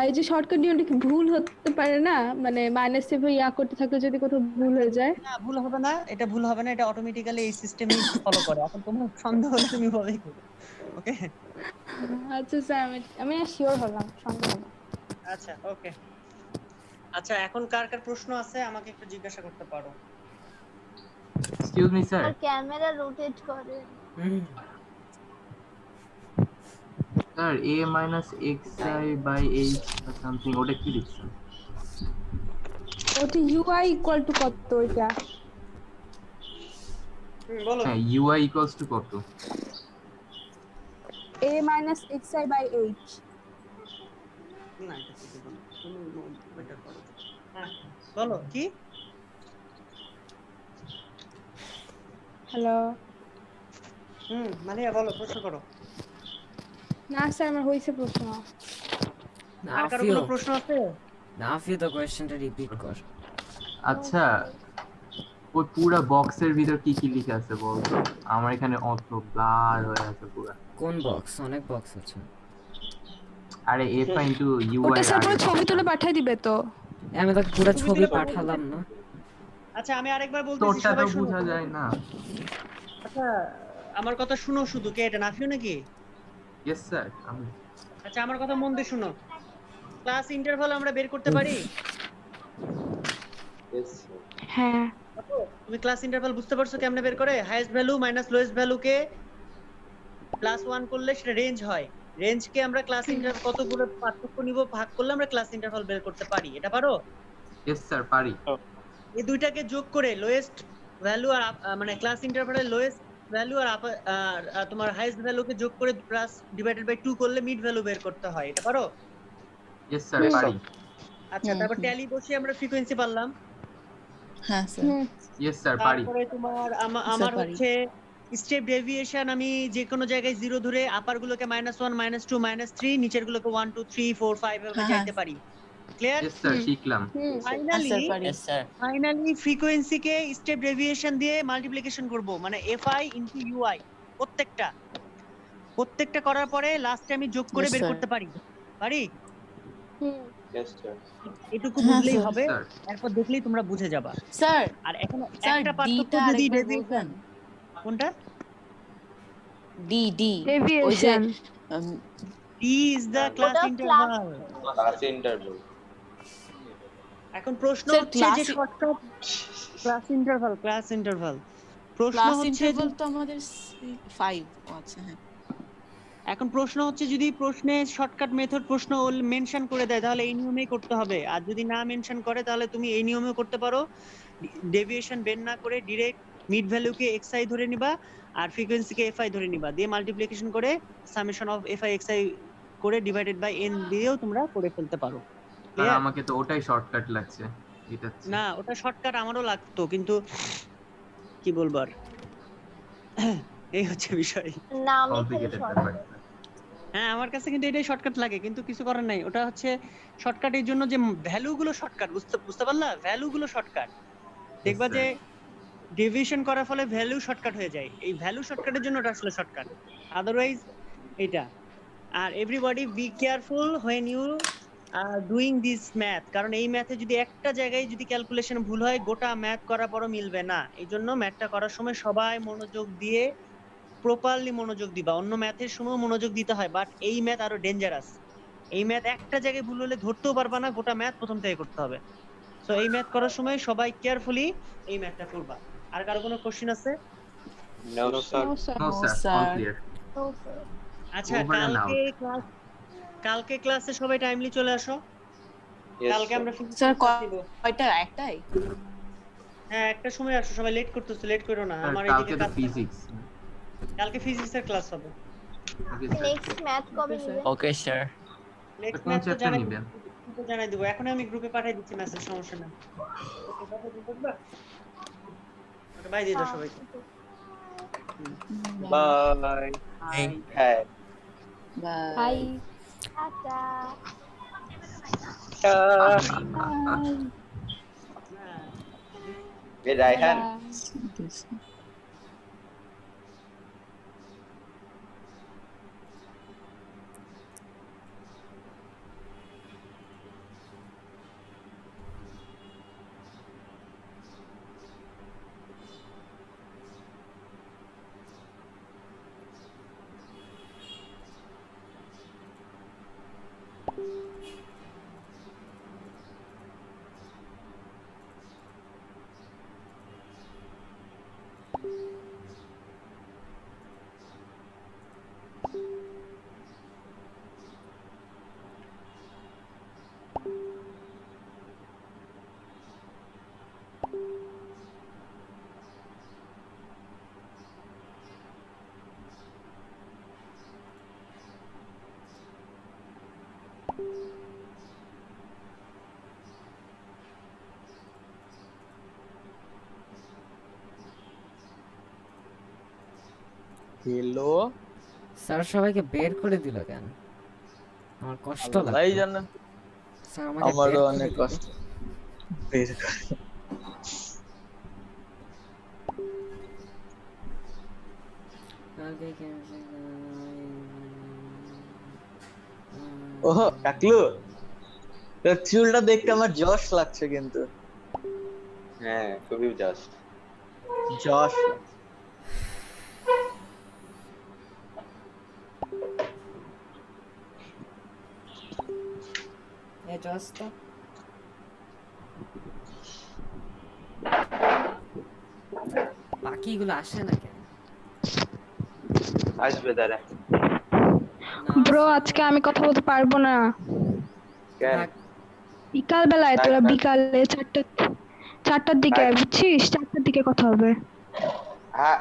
এই যে শর্টকাট নিয়মটা কি ভুল হতে পারে না? মানে -7 করতে থাকলে যদি কোথাও ভুল হয়ে যায়? না, ভুল হবে না, এটা ভুল হবে না, এটা অটোমেটিক্যালি এই সিস্টেমই ফলো করে। এখন তোমার সন্দেহ হলে তুমি বলেই করো, ওকে? আচ্ছা স্যার, আমি শিওর হলাম, সন্দেহ না। আচ্ছা, ওকে। আচ্ছা, এখন কার কার প্রশ্ন আছে আমাকে একটু জিজ্ঞাসা করতে পারো। Excuse me sir. আর ক্যামেরা রোটেট করে। স্যার a - xi/h সামথিং, ওটা কি লিখছেন? ওটা ইউআই ইকুয়াল টু কত এটা? বলো হ্যাঁ, UI ইকুয়ালস টু কত? a minus xi by h। না এটা কি দেব না, তুমি বেটার করো। হ্যাঁ বলো কি? হ্যালো। মালিয়া বলো, প্রশ্ন করো। না স্যার, আমার হয়েছে প্রশ্ন। আর কারো নাফিও কোনো প্রশ্ন আছে? নাফিও তো কোয়েশ্চেনটা রিপিট কর। আচ্ছা, ওই পুরা বক্সের ভিতর কি কি লেখা আছে বলতো? আমার এখানে অত ব্লার হয়ে আছে পুরা। কোন বক্স? অনেক বক্স আছে। আরে FI ইনটু UI ওটা স্যার পুরো আগে ছবি তুলে পাঠিয়ে দিবে তো? আমি তো পুরো ছবি ছবি তুলে পাঠালাম না। আচ্ছা আমি আরেকবার বলতেছি, তোরটা সবাই তো শুনো। বোঝা যায় না। আচ্ছা আমার কথা শুনো শুধু। কে এটা, নাফিও নাকি? ইয়েস স্যার, আমি আচ্ছা আমার কথা মন দিয়ে শুনো। ক্লাস ইন্টারভাল আমরা বের করতে পারি? Yes, sir. হ্যাঁ। তুমি ক্লাস ইন্টারভাল বুঝতে পারছো কেমনে বের করে? হাইয়েস্ট ভ্যালু মাইনাস লোয়েস্ট ভ্যালুকে +1 করলে সেটা রেঞ্জ হয়। রেঞ্জকে আমরা ক্লাস ইন্টারভাল কতগুলো পার্থক্য নিব ভাগ করলে আমরা ক্লাস ইন্টারভাল বের করতে পারি। এটা পারো? ইয়েস স্যার পারি। এই দুইটাকে যোগ করে লোয়েস্ট ভ্যালু আর মানে ক্লাস ইন্টারভালের লোয়েস্ট ভ্যালু আর তোমার হাইয়েস্ট ভ্যালুকে যোগ করে প্লাস ডিভাইডেড বাই 2 করলে মিড ভ্যালু বের করতে হয়। এটা পারো? ইয়েস স্যার পারি। আচ্ছা তারপর ট্যালি বসে আমরা ফ্রিকোয়েন্সি পারলাম। হ্যাঁ স্যার। ইয়েস স্যার পারি। তারপরে তোমার আমার পারি। হচ্ছে স্টেপ ডেভিয়েশন, আমি যে কোনো জায়গায় 0 ধরে আপার গুলোকে -1 -2 -3 নিচের গুলোকে 1 2 3 4 5 এভাবে হ্যাঁ, যাইতে পারি। ক্লিয়ার? ইয়েস স্যার শিখলাম। ফাইনালি ফ্রিকোয়েন্সিকে স্টেপ ডেভিয়েশন দিয়ে মাল্টিপ্লিকেশন করব, মানে FI ইনটু UI প্রত্যেকটা করার পরে লাস্টে আমি যোগ করে Yes, বের sir. করতে পারি। পারি? Yes, sir. এটুকু হ্যাঁ, বুঝলেই sir. হবে, স্যার এরপর দেখলেই তোমরা বুঝে যাবা। স্যার আর এখন স্যার একটা পার্থক্য ডিটা যদি আরেকবার ডেভিয়েশন, বলবেন? কোনটা? ডি ওই যে deviation. D is the class ওটা interval. Class interval. এখন প্রশ্ন Sir, হচ্ছে যে class- শর্টকাট ক্লাস ইন্টারভাল প্রশ্ন ক্লাস হচ্ছে ইন্টারভাল তো আমাদের 5 আচ্ছা হ্যাঁ। এখন প্রশ্ন হচ্ছে যদি প্রশ্নে শর্টকাট মেথড প্রশ্ন মেনশন করে দেয় তাহলে এই নিয়মেই করতে হবে, আর যদি না মেনশন করে তাহলে তুমি এই নিয়মেও করতে পারো। ডেভিয়েশন বের না করে ডাইরেক্ট মিড ভ্যালুকে xi ধরে নিবা আর ফ্রিকোয়েন্সিকে fi ধরে নিবা, দিয়ে মাল্টিপ্লিকেশন করে সামেশন অফ fi xi করে ডিভাইডেড বাই n দিয়েও তোমরা করে ফেলতে পারো। আর Clear? আমাকে তো ওটাই শর্টকাট লাগছে। এটা না ওটা শর্টকাট আমারও লাগতো, কিন্তু কি বলবার এই হচ্ছে বিষয়। না আমি খালি কমপ্লিকেটেড শর্ট ব্যাপার। হ্যাঁ আমার কাছে কিন্তু এটাই শর্টকাট লাগে, কিন্তু কিছু করার নাই। ওটা হচ্ছে শর্টকাট এর জন্য যে ভ্যালু গুলো শর্টকাট, বুঝতে পারলা? ভ্যালু গুলো শর্টকাট দেখবা যে ডেভিয়েশন করার ফলে ভ্যালু শর্টকাট হয়ে যায়, এই ভ্যালু শর্টকাটের জন্য ওটা আসলে শর্টকাট, আদারওয়াইজ এটা। আর everybody be careful when you are doing this math, কারণ এই ম্যাথে যদি একটা জায়গায় যদি ক্যালকুলেশন ভুল হয় গোটা ম্যাথ করার পরও মিলবে না। এই জন্য ম্যাথটা করার সময় সবাই মনোযোগ দিয়ে প্রপারলি মনোযোগ দিবা। অন্য ম্যাথের সময় মনোযোগ দিতে হয়, বাট এই ম্যাথ আরো ডেঞ্জারাস। এই ম্যাথ একটা জায়গায় ভুল হলে ধরতেও পারবা না, গোটা ম্যাথ প্রথম থেকে করতে হবে। সো এই ম্যাথ করার সময় সবাই কেয়ারফুলি এই ম্যাথটা করবা। আর কারো কোনো কোশ্চেন আছে? No, sir. No sir, all clear. আচ্ছা Over and কালকে ক্লাসে সবাই টাইমলি চলে আসো। Yes, কালকে sir. আমরা physics স্যার class নিব। কয়টা একটাই? হ্যাঁ একটা সময় আসো, সবাই লেট করতেছো, লেট করো না। আমার কালকে এইদিকে তো কাজ। ফিজিক্স। কালকে ফিজিক্সের ক্লাস হবে। Okay sir. নেক্সট ম্যাথ কবে নেবেন? Okay sir. নেক্সট কোন ম্যাথ তো চ্যাপ্টার জানাই নিবেন? জানাই দেবো, এখন আমি গ্রুপে পাঠিয়ে দিচ্ছি মেসেজ, সমস্যা নাই। ওকে বাই দিয়ে দাও সবাইকে। Bye. Hey. Bye. Tata. Hey, Raihan. Hello sir সবাইকে বের করে দিল কেন? আমার কষ্ট আল্লাহই লাগছে জানে স্যার, আমাকে বের আমারও করে অনেক দিল। কষ্ট বের করে। ওহ টাকলু, তোর চুলটা দেখতে আমার জশ লাগছে কিন্তু হ্যাঁ খুবই জাস্ট। জশ এ জস্তা বাকিগুলো আসে না কেন? আসবে দাঁড়া। ব্রো আজকে আমি কথা বলতে পারবো না। কেন? বিকাল বেলায়, তোরা বিকালে 4টার দিকে আয়, বুঝছিস? 4টার দিকে কথা হবে। হ্যাঁ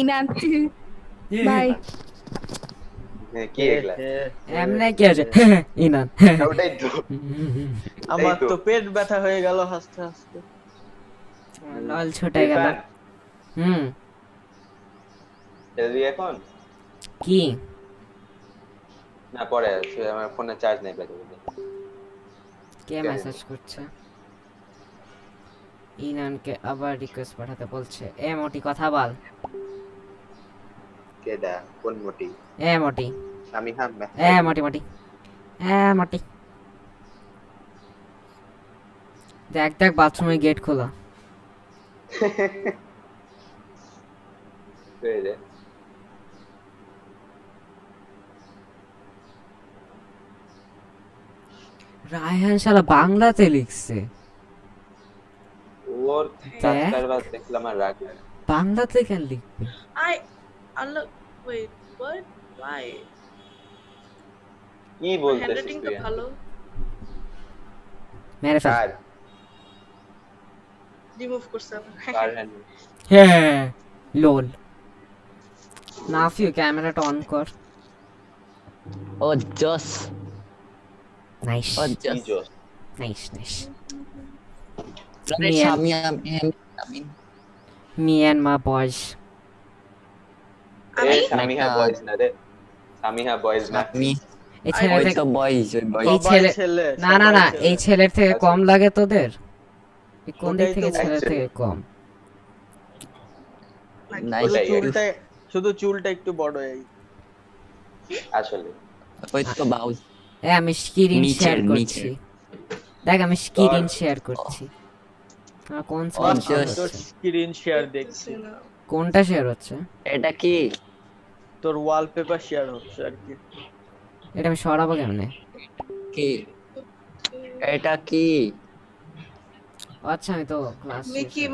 ইনান বাই। কি এগুলা? এমনে কি আছে? ইনান ওটাই তো। আমার এই তো। তো পেট ব্যথা হয়ে গেল হাসতে হাসতে। লল ছুটে গেল। খেলবি এখন? কি না পরে আছে, আমার ফোনে চার্জ নেই বেঁধে বেঁধে। কে মেসেজ করছে? ইনানকে আবার রিকোয়েস্ট পাঠাতে বলছে। এ মোটি কথা বল। কেডা? কোন মোটি? এ মোটি, আমি হ্যাঁ এ মোটি মোটি, এ মোটি। দেখ দেখ বাথরুমে গেট খোলা। রে রায়হান শালা বাংলাতে লিখছে। ওর চারবার দেখলাম আর রাগ লাগে। বাংলাতে কেন লিখবে? I look. Wait, what? Why? কি বলতেছিস হ্যান্ডরাইটিং তো তুই? ভালো। মেরে ফেল। কার রিমুভ করছে আবার। কার হ্যান্ড? হ্যাঁ লোল। নাফিউ ক্যামেরাটা অন কর। ও জস, নাইস ও কি জস। জোস? Nice nice. Me and my boys. A Samiha boys না রে, সামিহা বয়েজ না। এই ছেলে ওই থেকে তো বয়স, ওই বয়স। এই সবাই ছেলে ছেলে, না না সবাই না ছেলে। এই ছেলের থেকে কম লাগে তোদের? এই কোন দিক ওটাই থেকে তো ছেলের বলছি। থেকে কম? শুধু চুলটা, শুধু চুলটা একটু বড় এই। আসলে ওই তো বাউল। এ আমি স্ক্রিন নিচের, শেয়ার করছি। নিচের। দেখ আমি স্ক্রিন শেয়ার করছি। আর কোন screen share just- তোর হচ্ছে? স্ক্রিন শেয়ার দেখছি। কোনটা শেয়ার হচ্ছে? এটা কি? তোর ওয়ালপেপার শেয়ার হচ্ছে আর কি। এটা আমি সরাবো কেমনে? কি এটা কি? আচ্ছা আমি তো ক্লাস মিকি